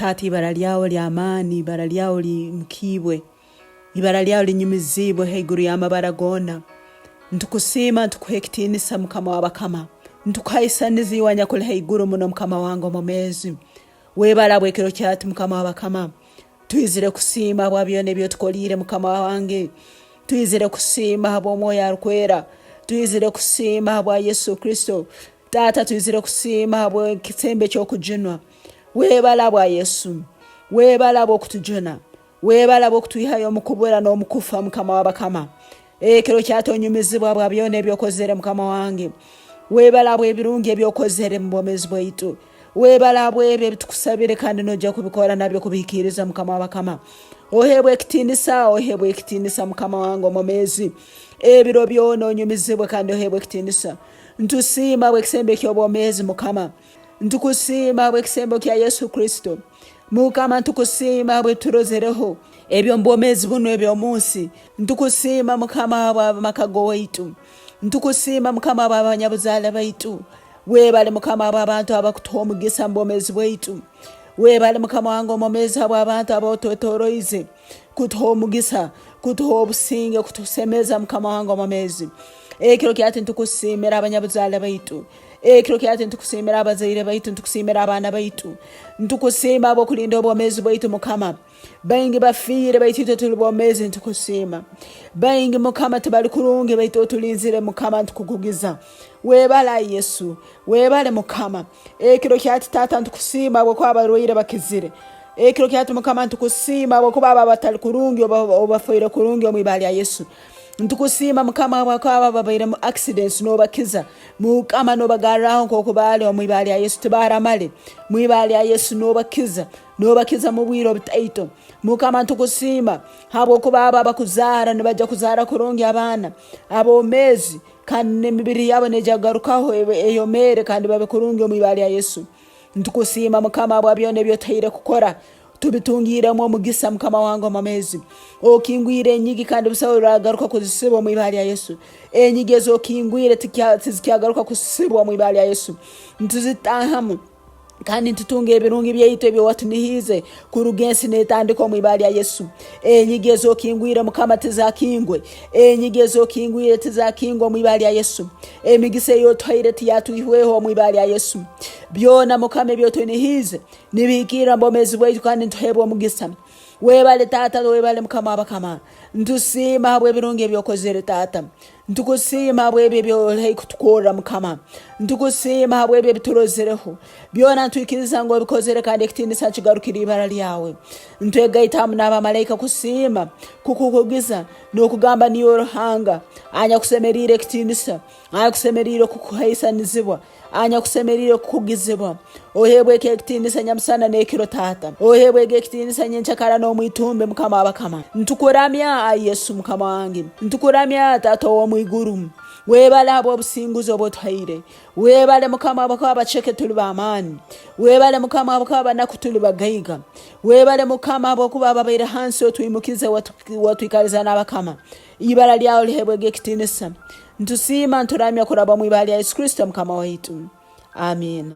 Taata ibara lyawe ly'amaani, ibara lyawe limukibwe, ibara lyawe linyumizibwe haiguru y'amabara gona. Ntukusiima ntukuha ekitiinisa mukama w'abakama, ntukaisaniziwanya kuli haiguru muno mukama wange omumezi. Webala bwekiro kyati mukama w'abakama, tuyizire kusiima bwa byone byotukolire mukama wange, tuyizire kusiima bwa mwoyo arukwera, tuyizire kusiima bwa Yesu Kristo. Taata tuyizire kusiima bwa ekisembe ky'okujunwa. Webala bwa Yesu, webala bwa okutujuna, webala bwa okutwihayo omukubura n'omukufa mukama w'abakama. Ekiro kyatonyumizibwa bwa byone ebyokozere mukama wange. Webala bwa ebirungi ebyokozere mu bwomezi bwaitu. Webala bwa ebyo ebitukusabire kandi nojja kubikora nabyo kubikiriza mukama w'abakama. Ohebwe ekitiinisa mukama wange omumezi. Ebiro byona onyumizibwe kandi ohebwe ekitiinisa. Ntusiima bwa ekisembe ky'obwomezi mukama. Ntukusiima bwa ekisembe kya Yesu Kristo. Mukama ntukusiima bwe turozereho ebyo mbwomezi buno ebyomunsi. Ntukusiima mukama bwa makago waitu. Ntukusiima mukama bwa abanyabuzaala baitu. Webale mukama bw'abantu abakutuha omugisa mbwomezi bwaitu. Webale mukama wange omumezi bw'abantu abotwetoroize kutuha omugisa, kutuha obusinge, kutusemeza mukama wange omumezi. Ekiro kyati ntukusiimira abanyabuzaala baitu. Ekiro kyati ntukusiimira abazaire baitu, ntukusiimira abaana baitu. Ntukusiima abokulinda obwomezi bwaitu mukama. Baingi bafiire baitu tuli bwomezi ntukusiima. Baingi mukama tibali kurungi baitu otulinzire mukama ntukukugiza. Webala Yesu, webale mukama. Ekiro kyati Taata ntukusiima abokuba abarwaire bakizire. Ekiro kyati mukama ntukusiima abokuba abatali kurungi obafiire kurungi omwibali ya Yesu. Ntukusiima mukama wakwaba babaire mu accidents nobakiza mukama nobagaraho nk'okubali omwibali ya Yesu tibaramale mwibali ya Yesu nobakiza mu bwiro butaito mukama ntukusiima habo kuba bakuzara nibajja kuzara kurungi abana abomezi kandi emibiri yabo nejagarukaho eyomere kandi babe kurungi omwibali ya Yesu. Ntukusiima mukama bwa byone byotaire kukora tubitungiremo omugisa mukama wange omumezi. Okingwire enyigi kandi busawura agaruka kuzisibwa mwibali ya Yesu. Enyigi ezokingwire tizikyagaruka kusibwa mwibali ya Yesu. Ntuzitahamu kandi ntutunge ebirungi byaitu ebyo watunihize kurugensi netandika mwibali ya Yesu. Enyigi ezokingwire mukama tizakingwe. Enyigi ezokingwire tizakingwa mwibali ya Yesu. Emigise yotwaire tiyatuihweho mwibali ya Yesu. Byona mukama byotunihize nibikira mbomezi bwaitu kandi ntuhebwa omugisa. Webale Taata, webale mukama w'abakama. Ntusiima habwe ebirungi ebyokozere Taata. Ntukusiima habwe ebyo byolai kutukora mukama. Ntukusiima habwe ebyo biturozereho. Byona ntwikiriza ngo bikozere kandi ekitiinisa kigarukira ibara lyawe. Ntwegaita hamu n'abamalayika kusiima kukukugiza n'okugamba niyo ruhanga. Anya kusemerire ekitiinisa, anya kusemerire kukuhaisanizibwa, anya kusemerire kukugizibwa. Ohebwe ekitiinisa nyamusana n'ekiro Taata. Ohebwe ekitiinisa nyenchakara n'omwitumbe mukama w'abakama. Ntukuramya Yesu mukama wange. Ntukuramya Taata w'omwiguru. Webale abo obusinguzi obotwaire. Webale mukama abakaba bacheke tuli b'amaani. Webale mukama abakaba banaku tuli bagaiga. Webale mukama abokuba ababaire hansi otwimukize watwikaliza n'abakama. Ibara lyawe lihebwe ekitiinisa. Ntusiima nturamya kuraba mwibali ya Yesu Kristo mukama waitu. Amen.